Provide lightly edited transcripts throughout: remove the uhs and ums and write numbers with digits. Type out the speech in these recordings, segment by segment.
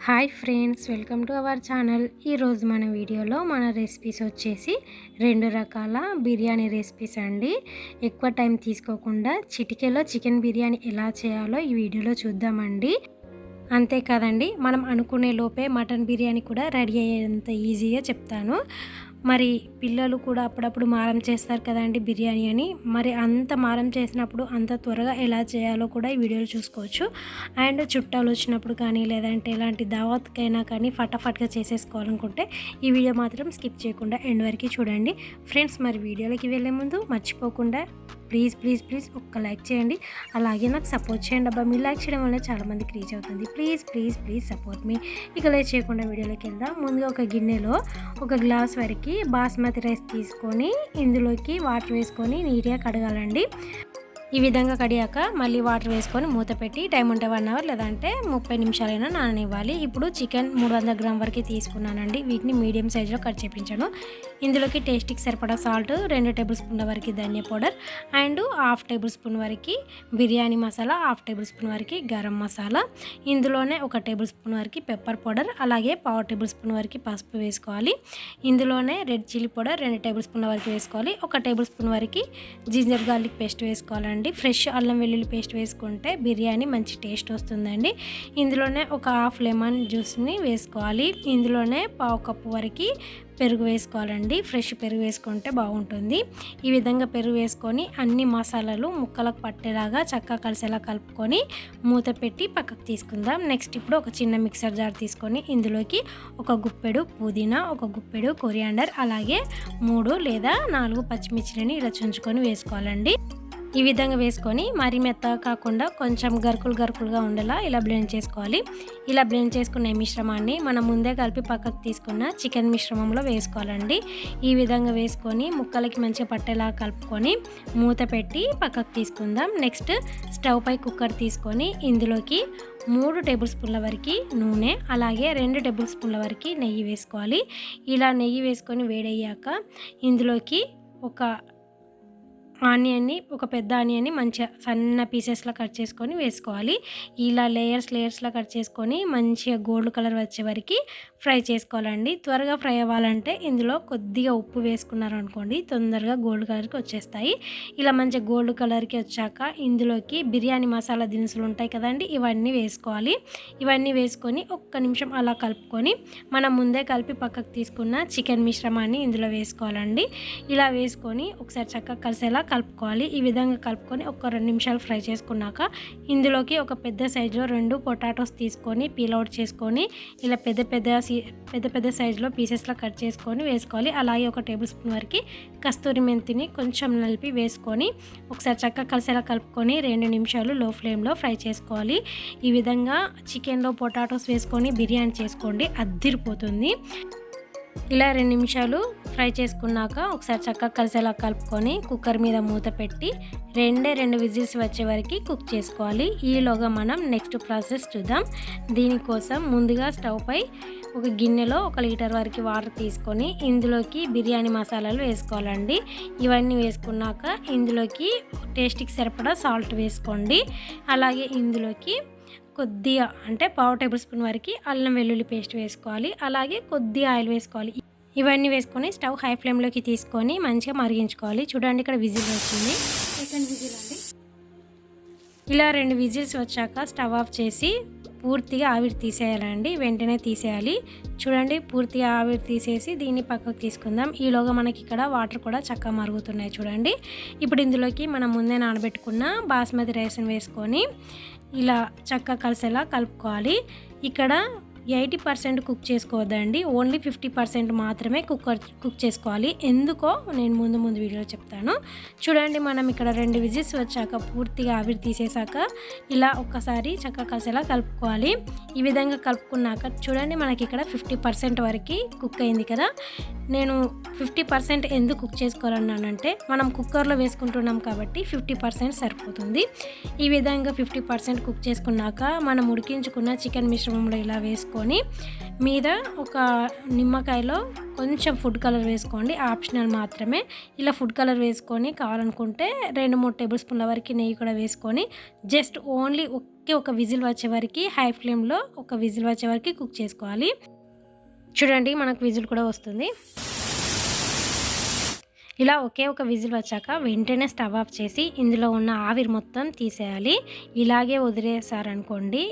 Hi friends, welcome to our channel. ఈరోజు మన వీడియోలో మన రెసిపీస్ వచ్చేసి 2 రకాల బిర్యానీ రెసిపీస్ అండి. ఎక్కువ టైం తీసుకోకుండా చిటికెలో చికెన్ బిర్యానీ ఎలా చేయాలో ఈ వీడియోలో చూద్దామండి. అంతే కదండి, మనం అనుకునే లోపే మటన్ బిర్యానీ కూడా రెడీ అయ్యేంత ఈజీగా చెప్తాను. మరి పిల్లలు కూడా అప్పుడప్పుడు మారం చేస్తారు కదండి బిర్యానీ అని. మరి అంత మారం చేసినప్పుడు అంత త్వరగా ఎలా చేయాలో కూడా ఈ వీడియోలో చూసుకోవచ్చు. అండ్ చుట్టాలు వచ్చినప్పుడు కానీ లేదంటే ఎలాంటి దావత్కైనా కానీ ఫటాఫట్గా చేసేసుకోవాలనుకుంటే ఈ వీడియో మాత్రం స్కిప్ చేయకుండా ఎండ్ వరకు చూడండి ఫ్రెండ్స్. మరి వీడియోలోకి వెళ్ళే ముందు మర్చిపోకుండా ప్లీజ్ ఒక్క లైక్ చేయండి. అలాగే నాకు సపోర్ట్ చేయండి అబ్బా. మీరు లైక్ చేయడం వల్ల చాలామందికి రీచ్ అవుతుంది. ప్లీజ్ సపోర్ట్ మీ. ఇక లేట్ చేయకుండా వీడియోలోకి వెళ్దాం. ముందుగా ఒక గిన్నెలో 1 గ్లాస్ వరకు బాస్మతి రైస్ తీసుకొని ఇందులోకి వాటర్ వేసుకొని నీట్గా కడగాలండి. ఈ విధంగా కడిగాక మళ్ళీ వాటర్ వేసుకొని మూత పెట్టి టైం ఉంటే 1 అవర్ లేదంటే 30 నిమిషాలైనా నాననివ్వాలి. ఇప్పుడు చికెన్ 300 గ్రామ్ వరకు తీసుకున్నానండి. వీటిని మీడియం సైజులో కట్ చేయించాను. ఇందులోకి టేస్ట్కి సరిపడా సాల్ట్, 2 టేబుల్ స్పూన్ల వరకు ధనియా పౌడర్ అండ్ 1/2 టేబుల్ స్పూన్ వరకు బిర్యానీ మసాలా, 1/2 టేబుల్ స్పూన్ వరకు గరం మసాలా, ఇందులోనే 1 టేబుల్ స్పూన్ వరకు పెప్పర్ పౌడర్, అలాగే 1/4 టేబుల్ స్పూన్ వరకు పసుపు వేసుకోవాలి. ఇందులోనే రెడ్ చిల్లీ పౌడర్ 2 టేబుల్ స్పూన్ల వరకు వేసుకోవాలి. 1 టేబుల్ స్పూన్ వరకు జింజర్ గార్లిక్ పేస్ట్ వేసుకోవాలండి. ఫ్రెష్ అల్లం వెల్లుల్లి పేస్ట్ వేసుకుంటే బిర్యానీ మంచి టేస్ట్ వస్తుందండి. ఇందులోనే 1 హాఫ్ లెమన్ జ్యూస్ని వేసుకోవాలి. ఇందులోనే 1/2 కప్పు వరకు పెరుగు వేసుకోవాలండి. ఫ్రెష్ పెరుగు వేసుకుంటే బాగుంటుంది. ఈ విధంగా పెరుగు వేసుకొని అన్ని మసాలాలు ముక్కలకు పట్టేలాగా చక్కగా కలిసేలా కలుపుకొని మూత పెట్టి పక్కకు తీసుకుందాం. నెక్స్ట్ ఇప్పుడు ఒక చిన్న మిక్సర్ జార్ తీసుకొని ఇందులోకి 1 గుప్పెడు పుదీనా, 1 గుప్పెడు కొరియాండర్, అలాగే 3 లేదా 4 పచ్చిమిర్చిలని ఇలా చుంచుకొని వేసుకోవాలండి. ఈ విధంగా వేసుకొని మరీ మెత్తగా కాకుండా కొంచెం గరుకులుగా ఉండేలా ఇలా బ్లెండ్ చేసుకోవాలి. ఇలా బ్లెండ్ చేసుకున్న మిశ్రమాన్ని మనం ముందే కలిపి పక్కకు తీసుకున్న చికెన్ మిశ్రమంలో వేసుకోవాలండి. ఈ విధంగా వేసుకొని ముక్కలకి మంచిగా పట్టేలా కలుపుకొని మూత పెట్టి పక్కకు తీసుకుందాం. నెక్స్ట్ స్టవ్ పై కుక్కర్ తీసుకొని ఇందులోకి 3 టేబుల్ స్పూన్ల వరకు నూనె, అలాగే 2 టేబుల్ స్పూన్ల వరకు నెయ్యి వేసుకోవాలి. ఇలా నెయ్యి వేసుకొని వేడయ్యాక ఇందులోకి ఒక పెద్ద ఆనియన్ని మంచిగా సన్న పీసెస్లో కట్ చేసుకొని వేసుకోవాలి. ఇలా లేయర్స్లో కట్ చేసుకొని మంచిగా గోల్డ్ కలర్ వచ్చే వరకు ఫ్రై చేసుకోవాలండి. త్వరగా ఫ్రై అవ్వాలంటే ఇందులో కొద్దిగా ఉప్పు వేసుకున్నారు అనుకోండి, తొందరగా గోల్డ్ కలర్కి వచ్చేస్తాయి. ఇలా మంచిగా గోల్డ్ కలర్కి వచ్చాక ఇందులోకి బిర్యానీ మసాలా దినుసులు ఉంటాయి కదండి, ఇవన్నీ వేసుకోవాలి. ఇవన్నీ వేసుకొని 1 నిమిషం అలా కలుపుకొని మనం ముందే కలిపి పక్కకు తీసుకున్న చికెన్ మిశ్రమాన్ని ఇందులో వేసుకోవాలండి. ఇలా వేసుకొని ఒకసారి చక్కగా కలిసేలా కలుపుకోవాలి. ఈ విధంగా కలుపుకొని 1-2 నిమిషాలు ఫ్రై చేసుకున్నాక ఇందులోకి ఒక పెద్ద సైజులో 2 పొటాటోస్ తీసుకొని పీల్ అవుట్ చేసుకొని ఇలా పెద్ద సైజులో పీసెస్లో కట్ చేసుకొని వేసుకోవాలి. అలాగే 1 టేబుల్ స్పూన్ వరకు కస్తూరి మెంతిని కొంచెం నలిపి వేసుకొని ఒకసారి చక్కగా కలిసేలా కలుపుకొని 2 నిమిషాలు లో ఫ్లేమ్లో ఫ్రై చేసుకోవాలి. ఈ విధంగా చికెన్లో పొటాటోస్ వేసుకొని బిర్యానీ చేసుకోండి, అద్దిరిపోతుంది. ఇలా 2 నిమిషాలు ఫ్రై చేసుకున్నాక ఒకసారి చక్కగా కలిసేలా కలుపుకొని కుక్కర్ మీద మూత పెట్టి 2 విజిల్స్ వచ్చే వరకు కుక్ చేసుకోవాలి. ఈలోగా మనం నెక్స్ట్ ప్రాసెస్ చూద్దాం. దీనికోసం ముందుగా స్టవ్ పై ఒక గిన్నెలో 1 లీటర్ వరకు వాటర్ తీసుకొని ఇందులోకి బిర్యానీ మసాలాలు వేసుకోవాలండి. ఇవన్నీ వేసుకున్నాక ఇందులోకి టేస్ట్కి సరిపడా సాల్ట్ వేసుకోండి. అలాగే ఇందులోకి కొద్దిగా అంటే 1/2 టేబుల్ స్పూన్ వరకు అల్లం వెల్లుల్లి పేస్ట్ వేసుకోవాలి. అలాగే కొద్దిగా ఆయిల్ వేసుకోవాలి. ఇవన్నీ వేసుకొని స్టవ్ హై ఫ్లేమ్లోకి తీసుకొని మంచిగా మరిగించుకోవాలి. చూడండి, ఇక్కడ విజిల్ వచ్చింది. సెకండ్ విజిల్ అండి. ఇలా 2 విజిల్స్ వచ్చాక స్టవ్ ఆఫ్ చేసి పూర్తిగా ఆవిరి తీసేయాలండి. వెంటనే తీసేయాలి. చూడండి, పూర్తిగా ఆవిరి తీసేసి దీన్ని పక్కకు తీసుకుందాం. ఈలోగా మనకి ఇక్కడ వాటర్ కూడా చక్కగా మరుగుతున్నాయి చూడండి. ఇప్పుడు ఇందులోకి మనం ముందే నానబెట్టుకున్న బాస్మతి రైస్ని వేసుకొని ఇలా చక్కగా కలిసేలా కలుపుకోవాలి. ఇక్కడ 80% కుక్ చేసుకోవద్దండి, ఓన్లీ 50% మాత్రమే కుక్ చేసుకోవాలి. ఎందుకో నేను ముందు వీడియోలో చెప్తాను. చూడండి, మనం ఇక్కడ 2 విజిల్స్ వచ్చాక పూర్తిగా ఆవిరి తీసేసాక ఇలా ఒక్కసారి చక్కగా కలిసేలా కలుపుకోవాలి. ఈ విధంగా కలుపుకున్నాక చూడండి, మనకి ఇక్కడ 50% వరకు కుక్ అయింది కదా. నేను 50% ఎందుకు కుక్ చేసుకోవాలన్నానంటే మనం కుక్కర్లో వేసుకుంటున్నాం కాబట్టి 50% సరిపోతుంది. ఈ విధంగా 50% కుక్ చేసుకున్నాక మనం ఉడికించుకున్న చికెన్ మిశ్రమంలో ఇలా వేసుకొని మీద ఒక నిమ్మకాయలో కొంచెం ఫుడ్ కలర్ వేసుకోండి, ఆప్షనల్ మాత్రమే. ఇలా ఫుడ్ కలర్ వేసుకొని కావాలనుకుంటే 2-3 టేబుల్ స్పూన్ల వరకు నెయ్యి కూడా వేసుకొని జస్ట్ ఓన్లీ ఒక విజిల్ వచ్చే వరకు హై ఫ్లేమ్లో ఒక విజిల్ వచ్చే వరకు కుక్ చేసుకోవాలి. చూడండి మనకు విజిల్ కూడా వస్తుంది. ఇలా ఒక విజిల్ వచ్చాక వెంటనే స్టవ్ ఆఫ్ చేసి ఇందులో ఉన్న ఆవిరి మొత్తం తీసేయాలి. ఇలాగే వదిలేసారనుకోండి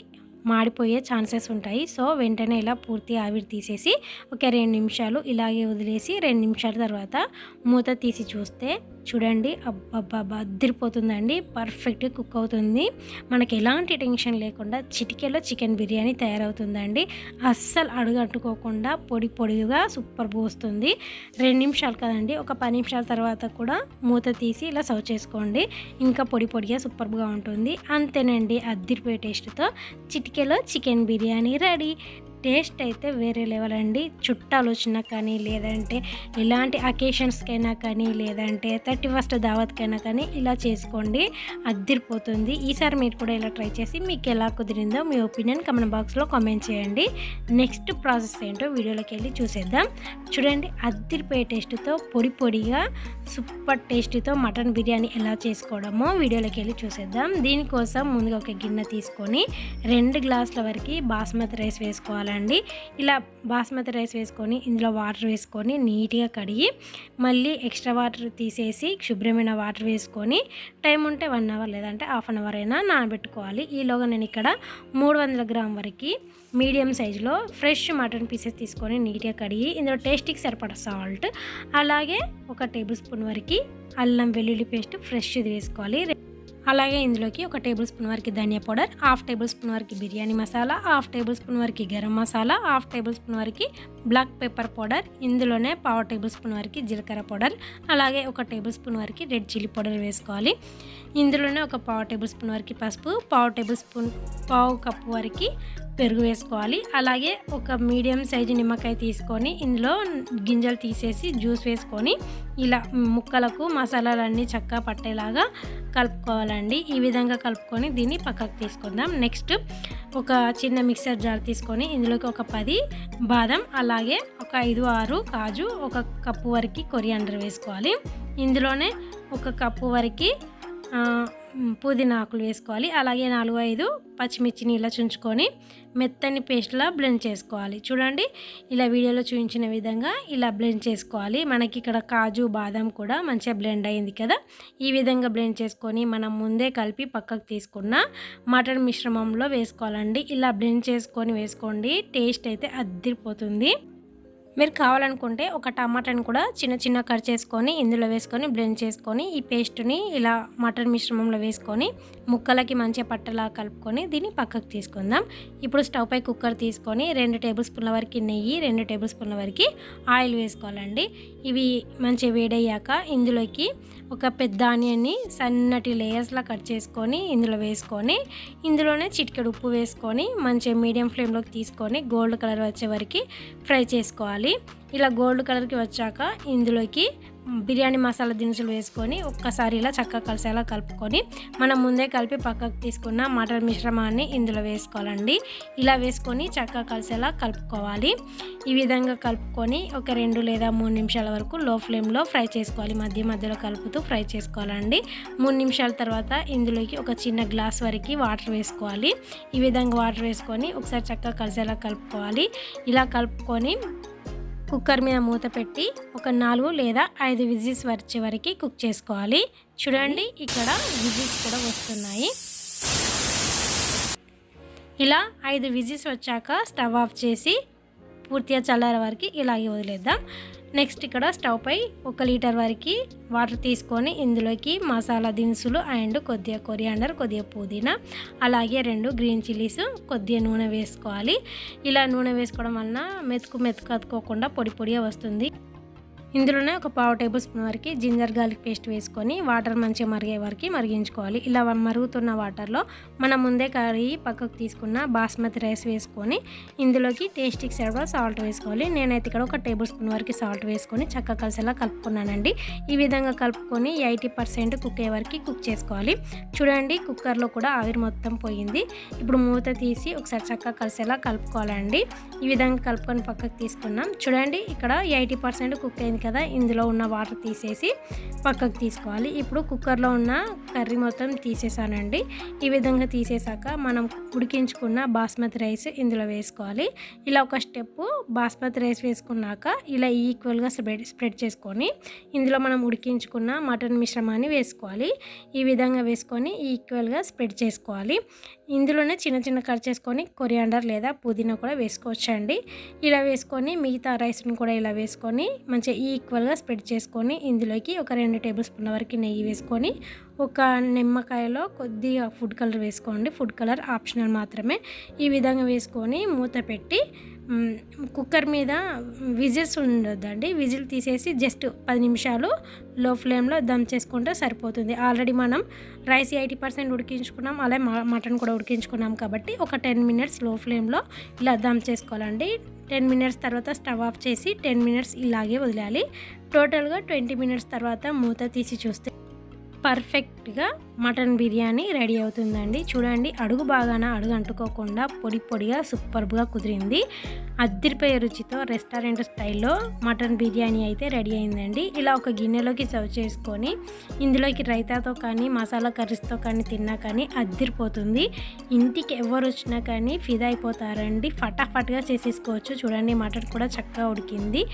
మాడిపోయే ఛాన్సెస్ ఉంటాయి. సో వెంటనే ఇలా పూర్తి ఆవిరి తీసేసి ఒక 2 నిమిషాలు ఇలాగే వదిలేసి 2 నిమిషాల తర్వాత మూత తీసి చూస్తే చూడండి అబ్బబ్బబ్బా అదిరిపోతుందండి. పర్ఫెక్ట్గా కుక్ అవుతుంది. మనకి ఎలాంటి టెన్షన్ లేకుండా చిటికెలో చికెన్ బిర్యానీ తయారవుతుందండి. అస్సలు అడుగంటుకోకుండా పొడి పొడిగా సూపర్గా వస్తుంది. 2 నిమిషాలు కదండి, ఒక 10 నిమిషాల తర్వాత కూడా మూత తీసి ఇలా సర్వ్ చేసుకోండి. ఇంకా పొడి పొడిగా సూపర్గా ఉంటుంది. అంతేనండి, అదిరిపోయే టేస్ట్తో చిటికెలో చికెన్ బిర్యానీ రెడీ. టేస్ట్ అయితే వేరే లెవెల్ అండి. చుట్టాలు వచ్చినా కానీ, లేదంటే ఎలాంటి అకేషన్స్కైనా కానీ, లేదంటే 31st దావత్కైనా కానీ ఇలా చేసుకోండి, అద్దిరిపోతుంది. ఈసారి మీరు కూడా ఇలా ట్రై చేసి మీకు ఎలా కుదిరిందో మీ ఒపీనియన్ కామెంట్ బాక్స్లో కామెంట్ చేయండి. నెక్స్ట్ ప్రాసెస్ ఏంటో వీడియోలోకి వెళ్ళి చూసేద్దాం. చూడండి అద్దిరిపోయే టేస్ట్తో పొడి పొడిగా సూపర్ టేస్ట్తో మటన్ బిర్యానీ ఎలా చేసుకోవడమో వీడియోలోకి వెళ్ళి చూసేద్దాం. దీనికోసం ముందుగా ఒక గిన్నె తీసుకొని 2 గ్లాసుల వరకు బాస్మతి రైస్ వేసుకోవాలి. ఇలా బాస్మతి రైస్ వేసుకొని ఇందులో వాటర్ వేసుకొని నీట్గా కడిగి మళ్ళీ ఎక్స్ట్రా వాటర్ తీసేసి శుభ్రమైన వాటర్ వేసుకొని టైం ఉంటే 1 అవర్ లేదంటే హాఫ్ అన్ అవర్ అయినా నానబెట్టుకోవాలి. ఈలోగా నేను ఇక్కడ 300 గ్రామ్ వరకు మీడియం సైజులో ఫ్రెష్ మటన్ పీసెస్ తీసుకొని నీట్గా కడిగి ఇందులో టేస్ట్కి సరిపడా సాల్ట్, అలాగే 1 టేబుల్ స్పూన్ వరకు అల్లం వెల్లుల్లి పేస్ట్ ఫ్రెష్ది వేసుకోవాలి. అలాగే ఇందులోకి 1 టేబుల్ స్పూన్ వరకు ధనియా పౌడర్, 1/2 టేబుల్ స్పూన్ వరకు బిర్యానీ మసాలా, 1/2 టేబుల్ స్పూన్ వరకు గరం మసాలా, 1/2 టేబుల్ స్పూన్ వరకు బ్లాక్ పెప్పర్ పౌడర్, ఇందులోనే 1/4 టేబుల్ స్పూన్ వరకు జీలకర్ర పౌడర్, అలాగే 1 టేబుల్ స్పూన్ వరకు రెడ్ చిల్లీ పౌడర్ వేసుకోవాలి. ఇందులోనే 1/4 టేబుల్ స్పూన్ వరకు పసుపు, 1/4 కప్పు వరకు పెరుగు వేసుకోవాలి. అలాగే 1 మీడియం సైజు నిమ్మకాయ తీసుకొని ఇందులో గింజలు తీసేసి జ్యూస్ వేసుకొని ఇలా ముక్కలకు మసాలాలన్నీ చక్కగా పట్టేలాగా కలుపుకోవాలండి. ఈ విధంగా కలుపుకొని దీన్ని పక్కకు తీసుకుందాం. నెక్స్ట్ ఒక చిన్న మిక్సర్ జార్ తీసుకొని ఇందులోకి 10 బాదం, అలాగే 5-6 కాజు, 1 కప్పు వరకు కొరియాండర్ వేసుకోవాలి. ఇందులోనే 1 కప్పు వరకు పుదీనా ఆకులు వేసుకోవాలి. అలాగే 4-5 పచ్చిమిర్చిని ఇలా చుంచుకొని మెత్తని పేస్ట్లా బ్లెండ్ చేసుకోవాలి. చూడండి ఇలా వీడియోలో చూపించిన విధంగా ఇలా బ్లెండ్ చేసుకోవాలి. మనకి ఇక్కడ కాజు బాదం కూడా మంచిగా బ్లెండ్ అయింది కదా. ఈ విధంగా బ్లెండ్ చేసుకొని మనం ముందే కలిపి పక్కకు తీసుకున్న మటన్ మిశ్రమంలో వేసుకోవాలండి. ఇలా బ్లెండ్ చేసుకొని వేసుకోండి, టేస్ట్ అయితే అద్దిరిపోతుంది. మీరు కావాలనుకుంటే 1 టమాటాని కూడా చిన్న కట్ చేసుకొని ఇందులో వేసుకొని బ్లెండ్ చేసుకొని ఈ పేస్ట్ని ఇలా మటన్ మిశ్రమంలో వేసుకొని ముక్కలకి మంచిగా పట్టలా కలుపుకొని దీన్ని పక్కకు తీసుకుందాం. ఇప్పుడు స్టవ్ పై కుక్కర్ తీసుకొని 2 టేబుల్ స్పూన్ల వరకు నెయ్యి, 2 టేబుల్ స్పూన్ల వరకు ఆయిల్ వేసుకోవాలండి. ఇవి మంచిగా వేడయ్యాక ఇందులోకి 1 పెద్ద ఆనియన్ని సన్నటి లేయర్స్లా కట్ చేసుకొని ఇందులో వేసుకొని ఇందులోనే చిటికెడు ఉప్పు వేసుకొని మంచిగా మీడియం ఫ్లేమ్లోకి తీసుకొని గోల్డ్ కలర్ వచ్చే వరకు ఫ్రై చేసుకోవాలి. ఇలా గోల్డ్ కలర్కి వచ్చాక ఇందులోకి బిర్యానీ మసాలా దినుసులు వేసుకొని ఒక్కసారి ఇలా చక్కగా కలిసేలా కలుపుకొని మనం ముందే కలిపి పక్కకు తీసుకున్న మటన్ మిశ్రమాన్ని ఇందులో వేసుకోవాలండి. ఇలా వేసుకొని చక్కగా కలిసేలా కలుపుకోవాలి. ఈ విధంగా కలుపుకొని ఒక 2 లేదా 3 నిమిషాల వరకు లో ఫ్లేమ్లో ఫ్రై చేసుకోవాలి. మధ్యలో కలుపుతూ ఫ్రై చేసుకోవాలండి. 3 నిమిషాల తర్వాత ఇందులోకి 1 చిన్న గ్లాస్ వరకు వాటర్ వేసుకోవాలి. ఈ విధంగా వాటర్ వేసుకొని ఒకసారి చక్కగా కలిసేలా కలుపుకోవాలి. ఇలా కలుపుకొని కుక్కర్ మీద మూత పెట్టి ఒక 4 లేదా 5 విజిల్స్ వచ్చే వరకు కుక్ చేసుకోవాలి. చూడండి ఇక్కడ విజిల్స్ కూడా వస్తున్నాయి. ఇలా 5 విజిల్స్ వచ్చాక స్టవ్ ఆఫ్ చేసి పూర్తిగా చల్లారే వరకు ఇలాగే వదిలేద్దాం. నెక్స్ట్ ఇక్కడ స్టవ్ పై 1 లీటర్ వరకు వాటర్ తీసుకొని ఇందులోకి మసాలా దినుసులు అండ్ కొద్దిగా కొరియాండర్, కొద్దిగా పుదీనా, అలాగే 2 గ్రీన్ చిల్లీస్, కొద్దిగా నూనె వేసుకోవాలి. ఇలా నూనె వేసుకోవడం వలన మెతుకు అతుక్కోకుండా పొడి పొడిగా వస్తుంది. ఇందులోనే ఒక పావు టేబుల్ స్పూన్ వరకు జింజర్ గార్లిక్ పేస్ట్ వేసుకొని వాటర్ మంచిగా మరిగే వరకు మరిగించుకోవాలి. ఇలా మరుగుతున్న వాటర్లో మనం ముందే కడిగి పక్కకు తీసుకున్న బాస్మతి రైస్ వేసుకొని ఇందులోకి టేస్ట్కి సరిపడా సాల్ట్ వేసుకోవాలి. నేనైతే ఇక్కడ ఒక టేబుల్ స్పూన్ వరకు సాల్ట్ వేసుకొని చక్కగా కలిసేలా కలుపుకున్నానండి. ఈ విధంగా కలుపుకొని 80% కుక్ అయ్యే వరకు కుక్ చేసుకోవాలి. చూడండి కుక్కర్లో కూడా ఆవిరి మొత్తం పోయింది. ఇప్పుడు మూత తీసి ఒకసారి చక్కగా కలిసేలా కలుపుకోవాలండి. ఈ విధంగా కలుపుకొని పక్కకు తీసుకున్నాం. చూడండి ఇక్కడ 80% కుక్ అయింది కదా, ఇందులో ఉన్న వాటర్ తీసేసి పక్కకు తీసుకోవాలి. ఇప్పుడు కుక్కర్లో ఉన్న కర్రీ మొత్తం తీసేసానండి. ఈ విధంగా తీసేసాక మనం ఉడికించుకున్న బాస్మతి రైస్ ఇందులో వేసుకోవాలి. ఇలా ఒక స్టెప్ బాస్మతి రైస్ వేసుకున్నాక ఇలా ఈక్వల్గా స్ప్రెడ్ చేసుకొని ఇందులో మనం ఉడికించుకున్న మటన్ మిశ్రమాన్ని వేసుకోవాలి. ఈ విధంగా వేసుకొని ఈక్వల్గా స్ప్రెడ్ చేసుకోవాలి. ఇందులోనే చిన్న చిన్న కట్ చేసుకొని కొరియాండర్ లేదా పుదీనా కూడా వేసుకోవచ్చండి. ఇలా వేసుకొని మిగతా రైస్ని కూడా ఇలా వేసుకొని మంచిగా ఈక్వల్గా స్ప్రెడ్ చేసుకొని ఇందులోకి ఒక 2 టేబుల్ స్పూన్ల వరకు నెయ్యి వేసుకొని ఒక నిమ్మకాయలో కొద్దిగా ఫుడ్ కలర్ వేసుకోండి. ఫుడ్ కలర్ ఆప్షనల్ మాత్రమే. ఈ విధంగా వేసుకొని మూత పెట్టి కుక్కర్ మీద విజిల్స్ ఉండొద్దండి. విజిల్ తీసేసి జస్ట్ 10 నిమిషాలు లో ఫ్లేమ్లో దమ్ చేసుకుంటే సరిపోతుంది. ఆల్రెడీ మనం రైస్ 80% ఉడికించుకున్నాం, అలాగే మటన్ కూడా ఉడికించుకున్నాం కాబట్టి ఒక 10 మినిట్స్ లో ఫ్లేమ్లో ఇలా దమ్ చేసుకోవాలండి. 10 మినిట్స్ తర్వాత స్టవ్ ఆఫ్ చేసి 10 మినిట్స్ ఇలాగే వదిలేయాలి. టోటల్గా 20 మినిట్స్ తర్వాత మూత తీసి చూస్తే పర్ఫెక్ట్గా మటన్ బిర్యానీ రెడీ అవుతుందండి. చూడండి అడుగు బాగాన అడుగు అంటుకోకుండా పొడి పొడిగా సూపర్గా కుదిరింది. అద్దిరిపోయే రుచితో రెస్టారెంట్ స్టైల్లో మటన్ బిర్యానీ అయితే రెడీ అయిందండి. ఇలా ఒక గిన్నెలోకి సర్వ్ చేసుకొని ఇందులోకి రైతాతో కానీ మసాలా కర్రీస్తో కానీ తిన్నా కానీ అద్దిరిపోతుంది. ఇంటికి ఎవరు వచ్చినా కానీ ఫిదా అయిపోతారండి. ఫటాఫట్గా చేసేసుకోవచ్చు. చూడండి మటన్ కూడా చక్కగా ఉడికింది.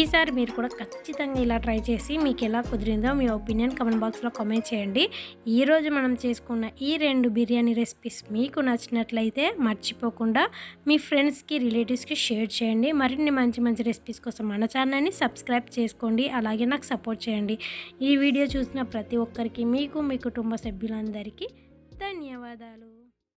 ఈసారి మీరు కూడా ఖచ్చితంగా ఇలా ట్రై చేసి మీకు ఎలా కుదిరిందో మీ ఒపీనియన్ కామెంట్ బాక్స్లో కామెంట్ చేయండి. ఈరోజు మనం చేసుకున్న ఈ 2 బిర్యానీ రెసిపీస్ మీకు నచ్చినట్లయితే మర్చిపోకుండా మీ ఫ్రెండ్స్కి రిలేటివ్స్కి షేర్ చేయండి. మరిన్ని మంచి మంచి రెసిపీస్ కోసం మన ఛానల్ని సబ్స్క్రైబ్ చేసుకోండి. అలాగే నాకు సపోర్ట్ చేయండి. ఈ వీడియో చూసిన ప్రతి ఒక్కరికి మీకు మీ కుటుంబ సభ్యులందరికీ ధన్యవాదాలు.